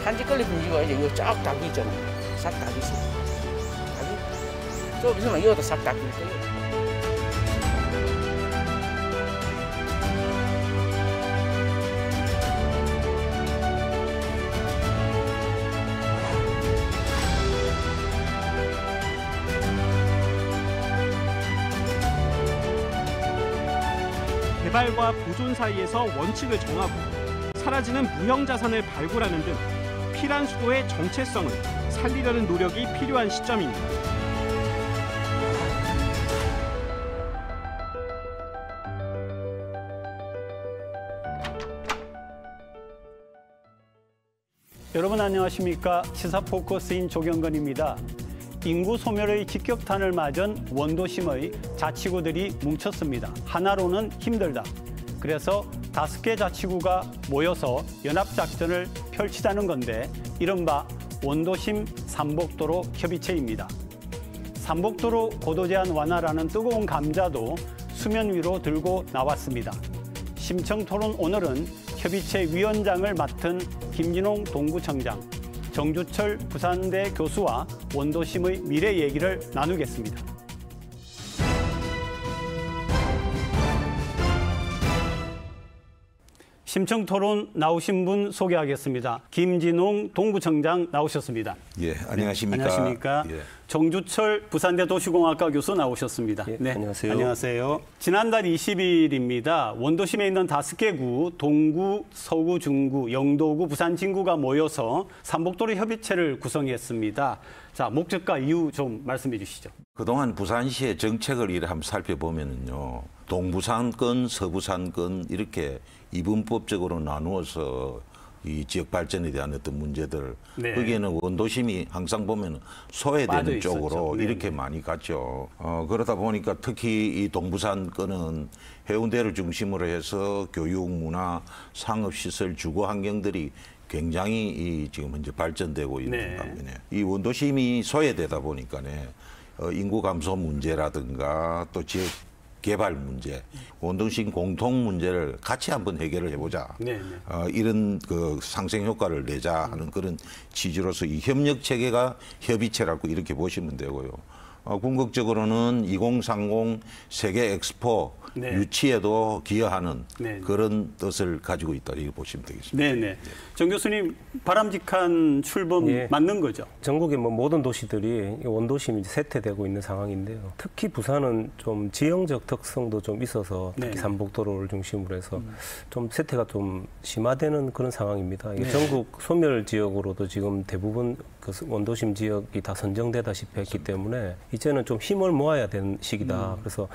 한지걸리 분지가 이제 이거 쫙 닭이 있잖아요. 싹 닭이 있어요. 닭이 좀 있으면 이것도 싹 닭일 거예요. 개발과 보존 사이에서 원칙을 정하고 사라지는 무형자산을 발굴하는 등 피란 수도의 정체성을 살리려는 노력이 필요한 시점입니다. 여러분 안녕하십니까? 시사포커스인 조경건입니다. 인구 소멸의 직격탄을 맞은 원도심의 자치구들이 뭉쳤습니다. 하나로는 힘들다. 그래서 5개 자치구가 모여서 연합작전을 펼치자는 건데 이른바 원도심 삼복도로 협의체입니다. 삼복도로 고도 제한 완화라는 뜨거운 감자도 수면 위로 들고 나왔습니다. 심층토론 오늘은 협의체 위원장을 맡은 김진홍 동구청장, 정주철 부산대 교수와 원도심의 미래 얘기를 나누겠습니다. 심층토론 나오신 분 소개하겠습니다. 김진홍 동구청장 나오셨습니다. 예, 안녕하십니까. 안녕하십니까. 예. 정주철 부산대 도시공학과 교수 나오셨습니다. 예, 네, 안녕하세요. 안녕하세요. 지난달 20일입니다. 원도심에 있는 5개 구, 동구, 서구, 중구, 영도구, 부산 진구가 모여서 삼복도로 협의체를 구성했습니다. 자, 목적과 이유 좀 말씀해 주시죠. 그동안 부산시의 정책을 이렇게 한번 살펴보면요. 동부산권, 서부산권 이렇게 이분법적으로 나누어서 이 지역 발전에 대한 어떤 문제들 네. 거기에는 원도심이 항상 보면 소외되는 쪽으로 네. 이렇게 많이 갔죠. 그러다 보니까 특히 이 동부산권은 해운대를 중심으로 해서 교육, 문화, 상업시설, 주거 환경들이 굉장히 지금 현재 발전되고 있는 네. 반면에 이 원도심이 소외되다 보니까네 인구 감소 문제라든가 또 지역 개발 문제, 원도심 공통 문제를 같이 한번 해결을 해보자. 네. 이런 그 상생 효과를 내자 하는 그런 취지로서 이 협력 체계가 협의체라고 이렇게 보시면 되고요. 궁극적으로는 2030 세계 엑스포 네. 유치에도 기여하는 네. 그런 뜻을 가지고 있다 이렇게 보시면 되겠습니다. 네네. 정 교수님 바람직한 출범 예. 맞는 거죠? 전국의 모든 도시들이 원도심이 세태되고 있는 상황인데요. 특히 부산은 좀 지형적 특성도 좀 있어서 특히 네. 삼복도로를 중심으로 해서 좀 세태가 좀 심화되는 그런 상황입니다. 이게 네. 전국 소멸 지역으로도 지금 대부분 그 원도심 지역이 다 선정되다시피 했기 때문에 이제는 좀 힘을 모아야 되는 시기다. 그래서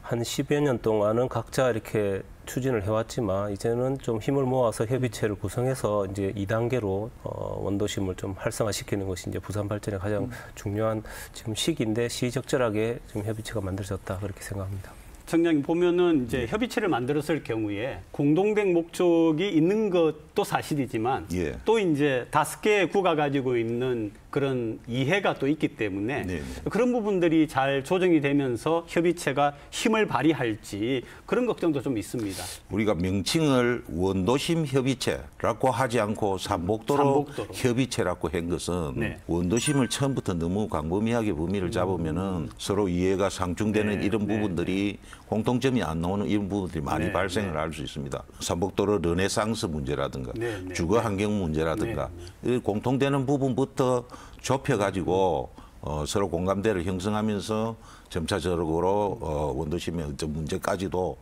한 10여 년 동안은 각자 이렇게 추진을 해왔지만 이제는 좀 힘을 모아서 협의체를 구성해서 이제 2단계로 원도심을 좀 활성화시키는 것이 이제 부산 발전의 가장 중요한 지금 시기인데 시적절하게 지금 협의체가 만들어졌다 그렇게 생각합니다. 청장님 보면은 이제 협의체를 만들었을 경우에 공동된 목적이 있는 것도 사실이지만 예. 또 이제 5개 구가 가지고 있는 그런 이해가 또 있기 때문에 네네. 그런 부분들이 잘 조정이 되면서 협의체가 힘을 발휘할지 그런 걱정도 좀 있습니다. 우리가 명칭을 원도심 협의체라고 하지 않고 삼복도로 협의체라고 한 것은 네. 원도심을 처음부터 너무 광범위하게 범위를 잡으면은 서로 이해가 상충되는 네. 이런 부분들이 공통점이 안 나오는 이런 부분들이 많이 네. 발생을 할 수 있습니다. 삼복도로 르네상스 문제라든가 네. 주거 환경 문제라든가 이 공통되는 부분부터 좁혀가지고 서로 공감대를 형성하면서 점차적으로 원도심의 어떤 문제까지도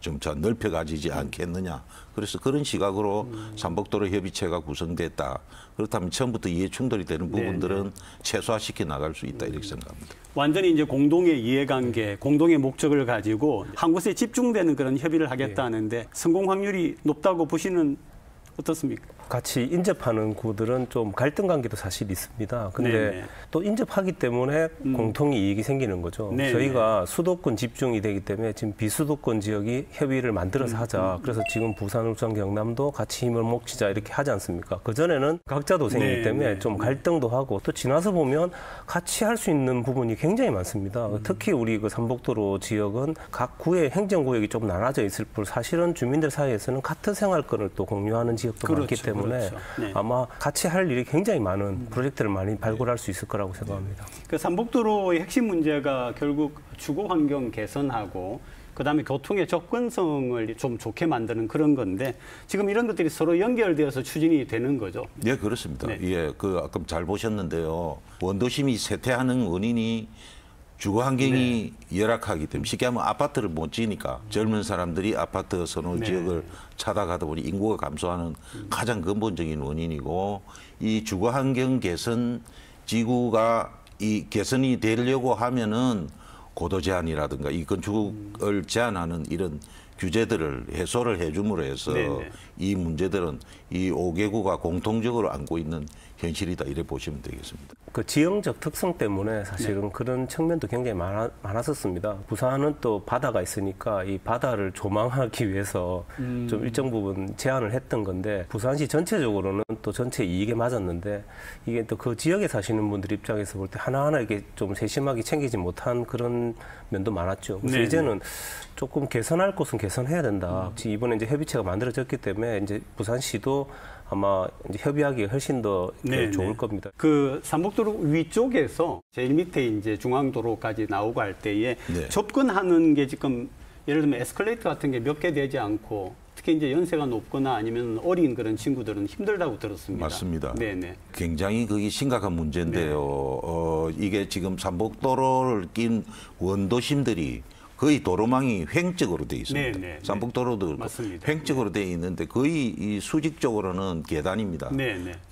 점차 넓혀가지지 않겠느냐. 그래서 그런 시각으로 삼복도로 협의체가 구성됐다. 그렇다면 처음부터 이해 충돌이 되는 부분들은 최소화시켜 나갈 수 있다 이렇게 생각합니다. 완전히 이제 공동의 이해관계, 공동의 목적을 가지고 한 곳에 집중되는 그런 협의를 하겠다 하는데 성공 확률이 높다고 보시는 어떻습니까? 같이 인접하는 구들은 좀 갈등 관계도 사실 있습니다. 근데 네네. 또 인접하기 때문에 공통의 이익이 생기는 거죠. 네네. 저희가 수도권 집중이 되기 때문에 지금 비수도권 지역이 협의를 만들어서 하자. 그래서 지금 부산, 울산, 경남도 같이 힘을 몫지자 이렇게 하지 않습니까? 그전에는 각자 도생이기 네네. 때문에 좀 갈등도 하고 또 지나서 보면 같이 할 수 있는 부분이 굉장히 많습니다. 특히 우리 그 삼복도로 지역은 각 구의 행정구역이 좀 나눠져 있을 뿐 사실은 주민들 사이에서는 같은 생활권을 또 공유하는 지역도 그렇죠. 많기 때문에 때문에 그렇죠. 네. 아마 같이 할 일이 굉장히 많은 프로젝트를 많이 발굴할 수 있을 거라고 생각합니다. 그 삼복도로의 핵심 문제가 결국 주거 환경 개선하고 그다음에 교통의 접근성을 좀 좋게 만드는 그런 건데 지금 이런 것들이 서로 연결되어서 추진이 되는 거죠. 네, 그렇습니다. 네. 예, 아까 잘 보셨는데요. 원도심이 쇠퇴하는 원인이 주거 환경이 열악하기 때문에 쉽게 하면 아파트를 못 지으니까 젊은 사람들이 아파트 선호 지역을 찾아가다 보니 인구가 감소하는 가장 근본적인 원인이고 이 주거 환경 개선 지구가 이 개선이 되려고 하면은 고도 제한이라든가 이 건축을 제한하는 이런 규제들을 해소를 해줌으로 해서 이 문제들은 이 5개구가 공통적으로 안고 있는 현실이다 이렇게 보시면 되겠습니다. 그 지형적 특성 때문에 사실은 그런 측면도 굉장히 많았었습니다. 부산은 또 바다가 있으니까 이 바다를 조망하기 위해서 좀 일정 부분 제한을 했던 건데 부산시 전체적으로는 또 전체 이익에 맞았는데 이게 또 그 지역에 사시는 분들 입장에서 볼 때 하나하나 이게 좀 세심하게 챙기지 못한 그런 면도 많았죠. 그래서 이제는 조금 개선할 곳은 개선해야 된다. 이번에 이제 협의체가 만들어졌기 때문에 이제 부산시도 아마 이제 협의하기 훨씬 더 좋을 겁니다. 그 삼복도로 위쪽에서 제일 밑에 이제 중앙도로까지 나오고 할 때에 접근하는 게 지금 예를 들면 에스컬레이터 같은 게 몇 개 되지 않고 특히 이제 연세가 높거나 아니면 어린 그런 친구들은 힘들다고 들었습니다. 맞습니다. 네네. 굉장히 그게 심각한 문제인데요. 이게 지금 삼복도로를 낀 원도심들이 거의 도로망이 횡적으로 돼 있습니다. 삼복도로도 횡적으로 돼 있는데 거의 이 수직적으로는 계단입니다.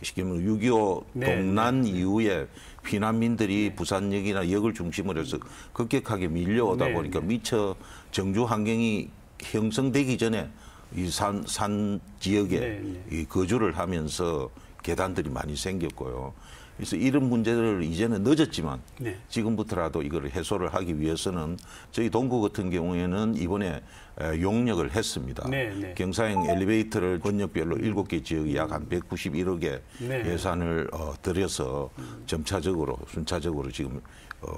쉽게 말하면 6.25 동란 이후에 피난민들이 부산역이나 역을 중심으로 해서 급격하게 밀려오다 보니까 미처 정주 환경이 형성되기 전에 이 산 지역에 이 거주를 하면서 계단들이 많이 생겼고요. 그래서 이런 문제들을 이제는 늦었지만 지금부터라도 이걸 해소를 하기 위해서는 저희 동구 같은 경우에는 이번에 용역을 했습니다. 경사형 엘리베이터를 권역별로 7개 지역에 약 한 191억의 예산을 들여서 점차적으로 순차적으로 지금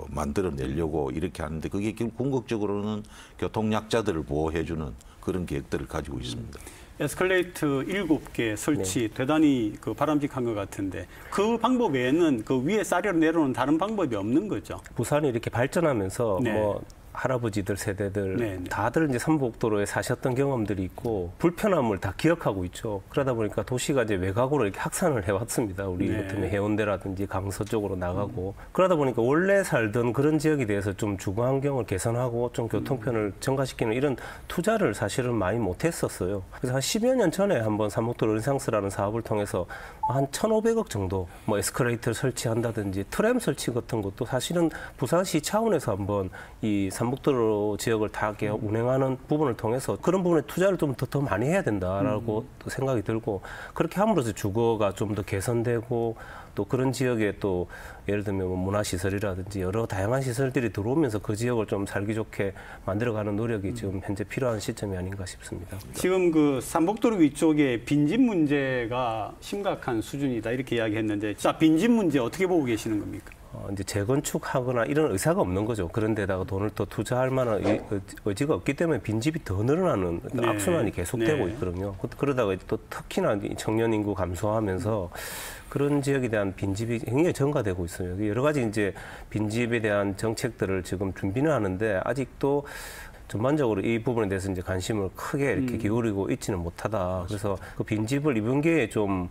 만들어내려고 이렇게 하는데 그게 궁극적으로는 교통약자들을 보호해주는 그런 계획들을 가지고 있습니다. 에스컬레이터 7개 설치 대단히 그 바람직한 것 같은데 그 방법 외에는 그 위에 쌀이로 내려오는 다른 방법이 없는 거죠. 부산이 이렇게 발전하면서 뭐 할아버지들 세대들 다들 이제 삼복도로에 사셨던 경험들이 있고 불편함을 다 기억하고 있죠. 그러다 보니까 도시가 이제 외곽으로 이렇게 확산을 해왔습니다. 우리 같은 해운대라든지 강서 쪽으로 나가고 그러다 보니까 원래 살던 그런 지역에 대해서 좀 주거 환경을 개선하고 좀 교통편을 증가시키는 이런 투자를 사실은 많이 못했었어요. 그래서 한 10여 년 전에 한번 삼복도 르네상스라는 사업을 통해서 한 1,500억 정도 뭐 에스컬레이터를 설치한다든지 트램 설치 같은 것도 사실은 부산시 차원에서 한번 이 삼복도로 지역을 다 운행하는 부분을 통해서 그런 부분에 투자를 좀 더 많이 해야 된다라고 생각이 들고 그렇게 함으로써 주거가 좀 더 개선되고 또 그런 지역에 또 예를 들면 뭐 문화시설이라든지 여러 다양한 시설들이 들어오면서 그 지역을 좀 살기 좋게 만들어가는 노력이 지금 현재 필요한 시점이 아닌가 싶습니다. 지금 그 삼복도로 위쪽에 빈집 문제가 심각한 수준이다 이렇게 이야기했는데 자 빈집 문제 어떻게 보고 계시는 겁니까? 이제 재건축하거나 이런 의사가 없는 거죠. 그런데다가 돈을 더 투자할 만한 의지가 없기 때문에 빈집이 더 늘어나는 악순환이 계속되고 있거든요. 그러다가 또 특히나 청년 인구 감소하면서 그런 지역에 대한 빈집이 굉장히 증가되고 있어요. 여러 가지 이제 빈집에 대한 정책들을 지금 준비는 하는데 아직도 전반적으로 이 부분에 대해서 이제 관심을 크게 이렇게 기울이고 있지는 못하다. 그래서 그 빈집을 이번 기회에 좀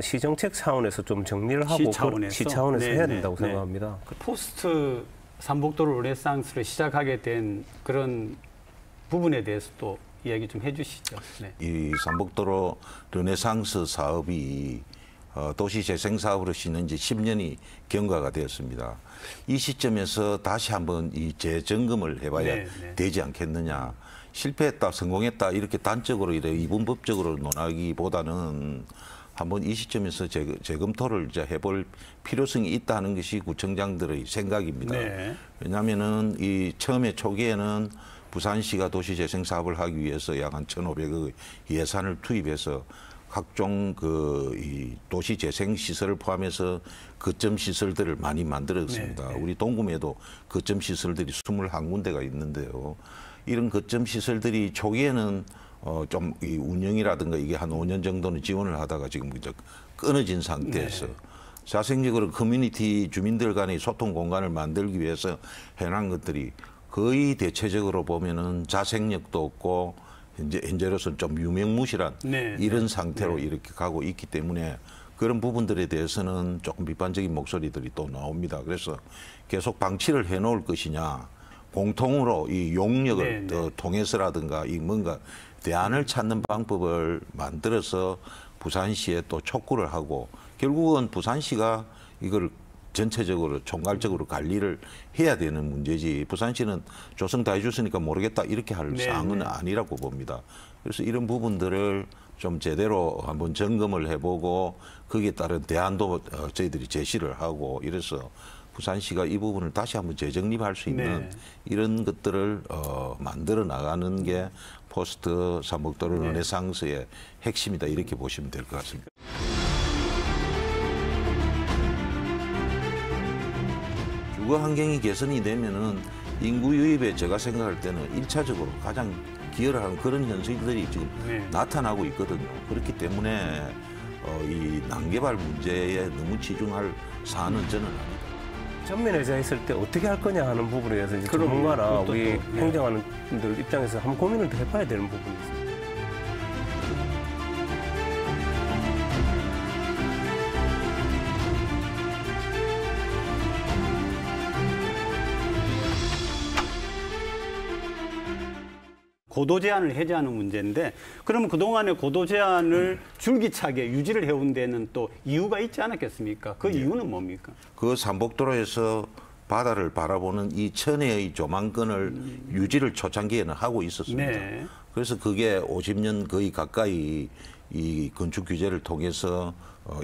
시정책 차원에서 좀 정리를 하고 시 차원에서 해야 된다고 생각합니다. 그 포스트 삼복도로 르네상스를 시작하게 된 그런 부분에 대해서 또 이야기 좀 해주시죠. 이 삼복도로 르네상스 사업이 도시재생 사업으로 시는 지 10년이 경과가 되었습니다. 이 시점에서 다시 한번 이 재점검을 해봐야 되지 않겠느냐. 실패했다, 성공했다 이렇게 단적으로 이분법적으로 논하기보다는 한번 이 시점에서 재검토를 이제 해볼 필요성이 있다는 것이 구청장들의 생각입니다. 왜냐하면은 이 처음에 초기에는 부산시가 도시재생 사업을 하기 위해서 약 한 1,500억 예산을 투입해서 각종 이 도시재생 시설을 포함해서 거점 시설들을 많이 만들었습니다. 우리 동구에도 거점 시설들이 21군데가 있는데요. 이런 거점 시설들이 초기에는 좀 이 운영이라든가 이게 한 5년 정도는 지원을 하다가 지금 이제 끊어진 상태에서 자생적으로 커뮤니티 주민들 간의 소통 공간을 만들기 위해서 해놓은 것들이 거의 대체적으로 보면은 자생력도 없고 현재로서는 좀 유명무실한 이런 상태로 이렇게 가고 있기 때문에 그런 부분들에 대해서는 조금 비판적인 목소리들이 또 나옵니다. 그래서 계속 방치를 해놓을 것이냐, 공통으로 이 용역을 통해서라든가 이 뭔가 대안을 찾는 방법을 만들어서 부산시에 또 촉구를 하고 결국은 부산시가 이걸 전체적으로 총괄적으로 관리를 해야 되는 문제지 부산시는 조성 다 해줬으니까 모르겠다 이렇게 할 사항은 아니라고 봅니다. 그래서 이런 부분들을 좀 제대로 한번 점검을 해보고 거기에 따른 대안도 저희들이 제시를 하고 이래서 부산시가 이 부분을 다시 한번 재정립할 수 있는 이런 것들을 만들어 나가는 게 포스트 삼복도로 르네상스의 핵심이다 이렇게 보시면 될 것 같습니다. 주거 환경이 개선이 되면은 인구 유입에 제가 생각할 때는 1차적으로 가장 기여를 하는 그런 현실들이 지금 나타나고 있거든요. 그렇기 때문에 이 난개발 문제에 너무 치중할 사안은 저는 아니다. 전면 해제했을 때 어떻게 할 거냐 하는 부분에 대해서 이제 전문가나 우리 행정하는 분들 입장에서 한번 고민을 더 해봐야 되는 부분이 있습니다. 고도 제한을 해제하는 문제인데 그러면 그동안의 고도 제한을 줄기차게 유지를 해온 데는 또 이유가 있지 않았겠습니까? 그 이유는 뭡니까? 그 삼복도로에서 바다를 바라보는 이 천혜의 조망권을 유지를 초창기에는 하고 있었습니다. 그래서 그게 50년 거의 가까이 이 건축 규제를 통해서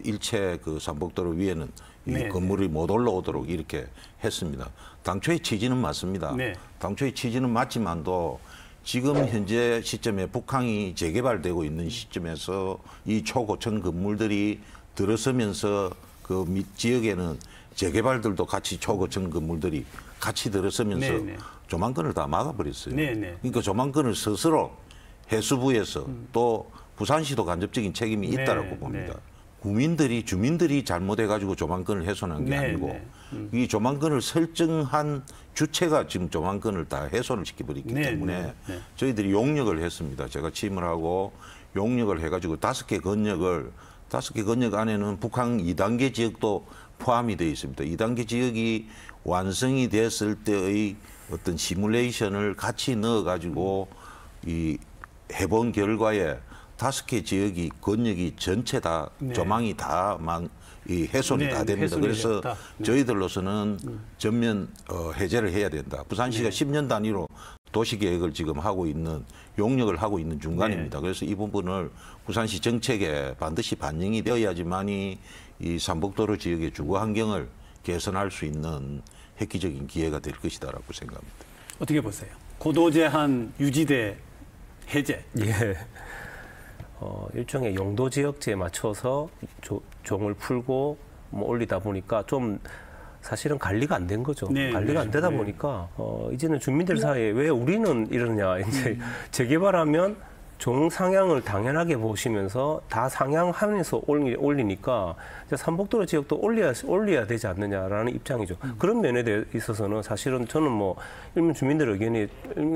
일체 그 삼복도로 위에는 이 건물이 못 올라오도록 이렇게 했습니다. 당초의 취지는 맞습니다. 당초의 취지는 맞지만도 지금 현재 시점에 북항이 재개발되고 있는 시점에서 이 초고층 건물들이 들어서면서 그 밑 지역에는 재개발들도 같이 초고층 건물들이 같이 들어서면서 조망권을 다 막아버렸어요. 그러니까 조망권을 스스로 해수부에서 또 부산시도 간접적인 책임이 있다라고 봅니다. 주민들이 잘못해가지고 조망권을 훼손한 게 아니고 이 조망권을 설정한 주체가 지금 조망권을 다 훼손을 시켜버렸기 때문에 저희들이 용역을 했습니다. 제가 취임을 하고 용역을 해가지고 5개 건역 안에는 북항 2단계 지역도 포함이 되어 있습니다. 2단계 지역이 완성이 됐을 때의 어떤 시뮬레이션을 같이 넣어가지고 이 해본 결과에 5개 지역이 건역이 전체 다 조망이 다 이 훼손이 다 됩니다. 그래서 저희들로서는 전면 해제를 해야 된다. 부산시가 10년 단위로 도시계획을 지금 하고 있는 용역을 하고 있는 중간입니다. 그래서 이 부분을 부산시 정책에 반드시 반영이 되어야지만이 이 삼복도로 지역의 주거 환경을 개선할 수 있는 획기적인 기회가 될 것이다라고 생각합니다. 어떻게 보세요? 고도 제한 유지대 해제. 일종의 용도 지역제에 맞춰서 종을 풀고 뭐 올리다 보니까 좀 사실은 관리가 안 된 거죠. 관리가 안 되다 보니까 이제는 주민들 사이에 왜 우리는 이러냐. 이제 재개발하면 종 상향을 당연하게 보시면서 다 상향하면서 올리니까 이제 삼복도로 지역도 올려야 되지 않느냐라는 입장이죠. 그런 면에 있어서는 사실은 저는 뭐 일면 주민들 의견이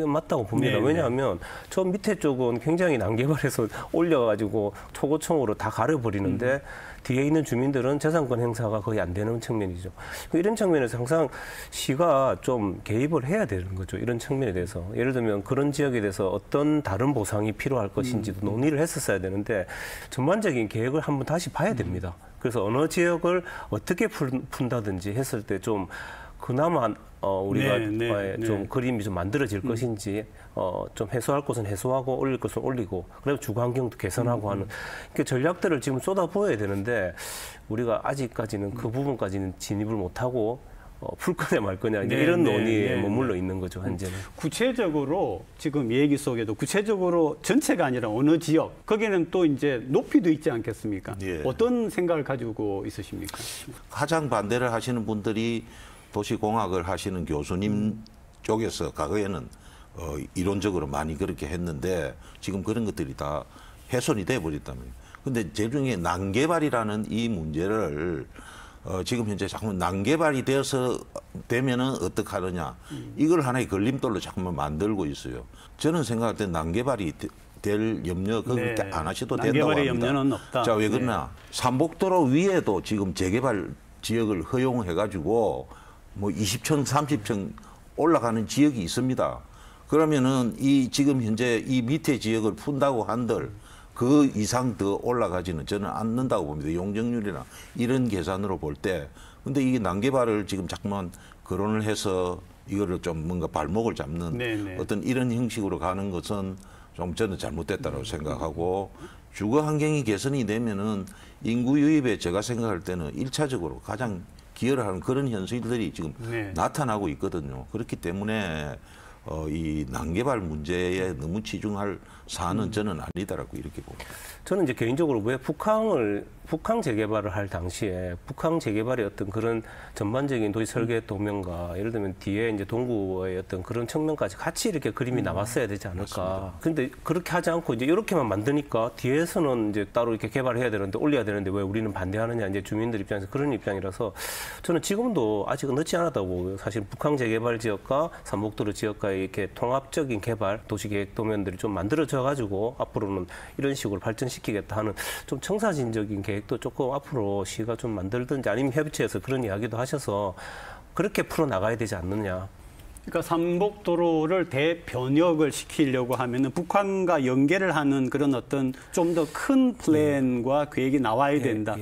맞다고 봅니다. 왜냐하면 저 밑에 쪽은 굉장히 난개발해서 올려가지고 초고층으로 다 가려버리는데 뒤에 있는 주민들은 재산권 행사가 거의 안 되는 측면이죠. 이런 측면에서 항상 시가 좀 개입을 해야 되는 거죠. 이런 측면에 대해서. 예를 들면 그런 지역에 대해서 어떤 다른 보상이 필요할 것인지도 논의를 했었어야 되는데 전반적인 계획을 한번 다시 봐야 됩니다. 그래서 어느 지역을 어떻게 푼다든지 했을 때 좀 그나마 우리가 좀 그림이 좀 만들어질 것인지 좀 해소할 것은 해소하고 올릴 것은 올리고 그리고 주거 환경도 개선하고 하는 그러니까 전략들을 지금 쏟아부어야 되는데 우리가 아직까지는 그 부분까지는 진입을 못하고 풀 거냐 말 거냐 이런 논의에 머물러 있는 거죠, 현재는. 구체적으로 지금 얘기 속에도 구체적으로 전체가 아니라 어느 지역 거기는 또 이제 높이도 있지 않겠습니까? 어떤 생각을 가지고 있으십니까? 가장 반대를 하시는 분들이 도시공학을 하시는 교수님 쪽에서 과거에는 이론적으로 많이 그렇게 했는데 지금 그런 것들이 다 훼손이 돼 버렸다면. 근데 제중에 난개발이라는 이 문제를 지금 현재 자꾸 난개발이 되면은 어떡하느냐. 이걸 하나의 걸림돌로 자꾸만 만들고 있어요. 저는 생각할 때 난개발이 될 염려 그렇게 네. 안 하셔도 된다고 난개발의 합니다. 염려는 없다. 자, 왜 그러냐. 삼복도로 위에도 지금 재개발 지역을 허용해가지고 뭐 20층, 30층 올라가는 지역이 있습니다. 그러면은 이 지금 현재 이 밑에 지역을 푼다고 한들 그 이상 더 올라가지는 저는 않는다고 봅니다. 용적률이나 이런 계산으로 볼 때. 근데 이게 난개발을 지금 자꾸만 거론을 해서 이거를 좀 뭔가 발목을 잡는 네네. 어떤 이런 형식으로 가는 것은 좀 저는 잘못됐다고 생각하고 주거 환경이 개선이 되면은 인구 유입에 제가 생각할 때는 1차적으로 가장 기여를 하는 그런 현실들이 지금 네. 나타나고 있거든요. 그렇기 때문에 이 난개발 문제에 너무 치중할 사안은 저는 아니다라고 이렇게 봅니다. 저는 이제 개인적으로 왜 북항 재개발을 할 당시에 북항 재개발의 어떤 그런 전반적인 도시 설계 도면과 예를 들면 뒤에 이제 동구의 어떤 그런 측면까지 같이 이렇게 그림이 나왔어야 되지 않을까. 근데 그렇게 하지 않고 이제 이렇게만 만드니까 뒤에서는 이제 따로 이렇게 개발해야 되는데 올려야 되는데 왜 우리는 반대하느냐 이제 주민들 입장에서 그런 입장이라서 저는 지금도 아직은 늦지 않았다고 보고요. 사실 북항 재개발 지역과 삼복도로 지역과의 이렇게 통합적인 개발 도시계획 도면들이 좀 만들어져 가지고 앞으로는 이런 식으로 발전시키겠다 하는 좀 청사진적인 계획도 조금 앞으로 시가 좀 만들든지 아니면 협의체에서 그런 이야기도 하셔서 그렇게 풀어 나가야 되지 않느냐. 그러니까 삼복도로를 대변역을 시키려고 하면은 북한과 연계를 하는 그런 어떤 좀 더 큰 플랜과 계획이 나와야 된다.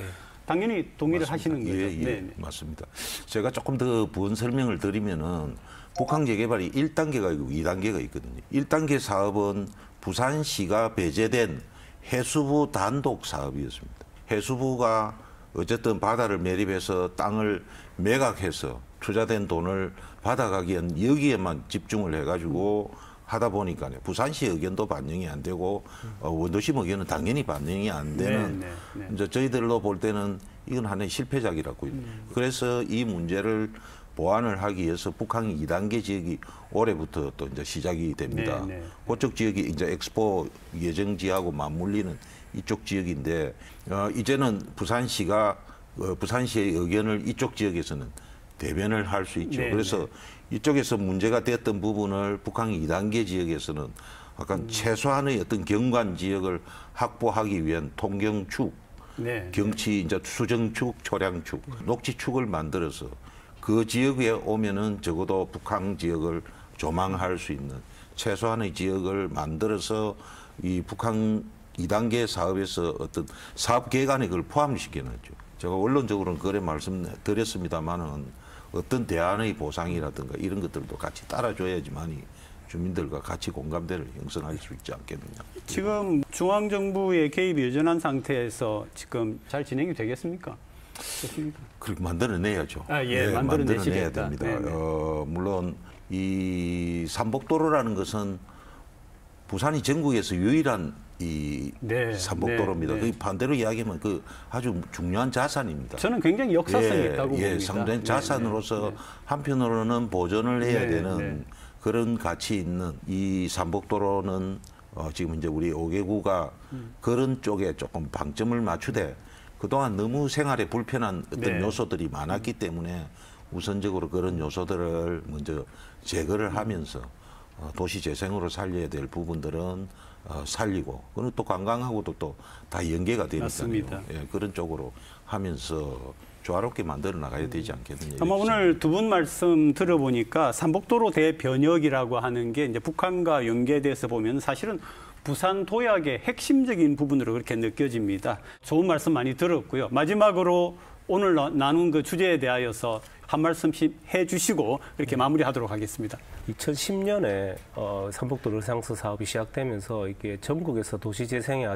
당연히 동의를 맞습니다. 하시는 거죠. 예, 네. 맞습니다. 제가 조금 더 부연 설명을 드리면은 북항 재개발이 1단계가 있고 2단계가 있거든요. 1단계 사업은 부산시가 배제된 해수부 단독 사업이었습니다. 해수부가 어쨌든 바다를 매립해서 땅을 매각해서 투자된 돈을 받아가기엔 여기에만 집중을 해가지고 하다 보니까 부산시 의견도 반영이 안 되고 원도심 의견은 당연히 반영이 안 되는 이제 저희들로 볼 때는 이건 하나의 실패작이라고. 그래서 이 문제를 보완을 하기 위해서 북항 2단계 지역이 올해부터 또 이제 시작이 됩니다. 그쪽 지역이 이제 엑스포 예정지하고 맞물리는 이쪽 지역인데 이제는 부산시가 부산시의 의견을 이쪽 지역에서는 대변을 할 수 있죠. 그래서 이쪽에서 문제가 됐던 부분을 북항 2단계 지역에서는 약간 최소한의 어떤 경관 지역을 확보하기 위한 통경축, 경치 이제 수정축, 초량축, 녹지축을 만들어서 그 지역에 오면은 적어도 북항 지역을 조망할 수 있는 최소한의 지역을 만들어서 이 북항 2단계 사업에서 어떤 사업 계획안에 그걸 포함시켜놨죠. 제가 원론적으로는 그래 말씀드렸습니다만은 어떤 대안의 보상이라든가 이런 것들도 같이 따라줘야지만이 주민들과 같이 공감대를 형성할 수 있지 않겠느냐. 지금 중앙정부의 개입이 여전한 상태에서 지금 잘 진행이 되겠습니까? 어떻습니까? 그렇게 만들어내야죠. 만들어내야 됩니다. 물론 이 삼복도로라는 것은 부산이 전국에서 유일한 이 삼복도로입니다. 그 반대로 이야기하면 그 아주 중요한 자산입니다. 저는 굉장히 역사성이 있다고 봅니다. 상당히 자산으로서 한편으로는 보존을 해야 되는 그런 가치 있는 이 삼복도로는 지금 이제 우리 5개구가 그런 쪽에 조금 방점을 맞추되 그동안 너무 생활에 불편한 어떤 요소들이 많았기 때문에 우선적으로 그런 요소들을 먼저 제거를 하면서 도시 재생으로 살려야 될 부분들은 살리고 그건 또 관광하고도 또 다 연계가 되니까요. 그런 쪽으로 하면서 조화롭게 만들어 나가야 되지 않겠느냐. 아마 오늘 두 분 말씀 들어보니까 삼복도로 대변역이라고 하는 게 이제 북한과 연계돼서 보면 사실은 부산 도약의 핵심적인 부분으로 그렇게 느껴집니다. 좋은 말씀 많이 들었고요. 마지막으로 오늘 나눈 그 주제에 대하여서 한 말씀씩 해주시고 이렇게 마무리하도록 하겠습니다. 2010년에 삼복도로 상수 사업이 시작되면서 이게 전국에서 도시 재생의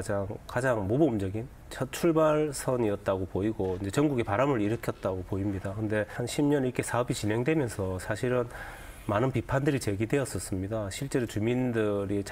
가장 모범적인 첫 출발선이었다고 보이고 이제 전국에 바람을 일으켰다고 보입니다. 근데 한 10년 이렇게 사업이 진행되면서 사실은 많은 비판들이 제기되었었습니다. 실제로 주민들이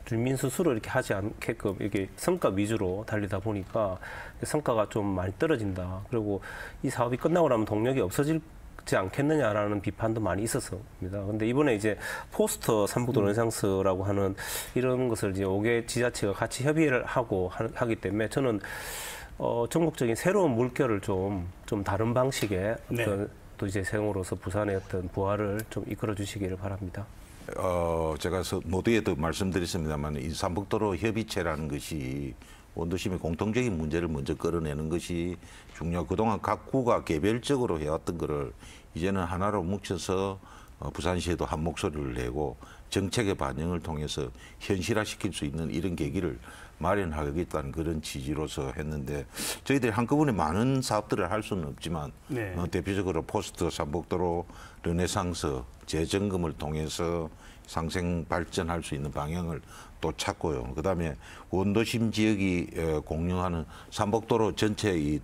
주민 스스로 이렇게 하지 않게끔 이게 성과 위주로 달리다 보니까 성과가 좀 많이 떨어진다. 그리고 이 사업이 끝나고 나면 동력이 없어질 받지 않겠느냐라는 비판도 많이 있었습니다. 근데 이번에 이제 포스터 삼북도 르네상스라고 하는 이런 것을 이제 5개 지자체가 같이 협의를 하기 때문에 저는 전국적인 새로운 물결을 좀 다른 방식의 어떤 또 이제 세공으로서 부산의 어떤 부활을 좀 이끌어 주시기를 바랍니다. 제가 모두에도 말씀드렸습니다만 이 삼북도로 협의체라는 것이 원도심의 공통적인 문제를 먼저 끌어내는 것이 중요하고 그동안 각 구가 개별적으로 해왔던 거를 이제는 하나로 뭉쳐서 부산시에도 한 목소리를 내고 정책의 반영을 통해서 현실화시킬 수 있는 이런 계기를 마련하겠다는 그런 취지로서 했는데 저희들이 한꺼번에 많은 사업들을 할 수는 없지만 대표적으로 포스트 삼북도로 르네상스 재점검을 통해서 상생 발전할 수 있는 방향을 또 찾고요. 그다음에 원도심 지역이 공유하는 삼북도로 전체를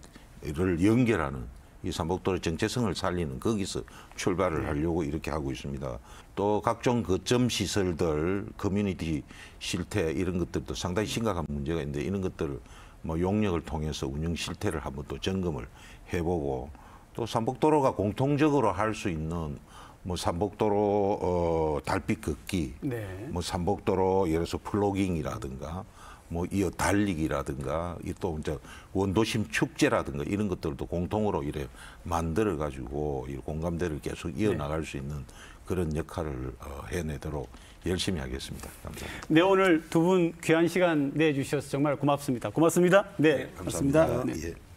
연결하는 이 삼북도로 정체성을 살리는 거기서 출발을 하려고 이렇게 하고 있습니다. 또 각종 거점 시설들, 커뮤니티 실태 이런 것들도 상당히 심각한 문제가 있는데 이런 것들을 뭐 용역을 통해서 운영 실태를 한번 또 점검을 해보고 또 삼북도로가 공통적으로 할 수 있는 뭐 삼북도로 달빛 걷기, 뭐 삼북도로 예를 들어서 플로깅이라든가 뭐 이어 달리기라든가 또 이제 원도심 축제라든가 이런 것들도 공통으로 이래 만들어 가지고 이 공감대를 계속 이어 나갈 수 있는 그런 역할을 해내도록 열심히 하겠습니다. 감사합니다. 네, 오늘 두 분 귀한 시간 내주셔서 정말 고맙습니다. 고맙습니다. 네, 감사합니다. 고맙습니다. 네. 예.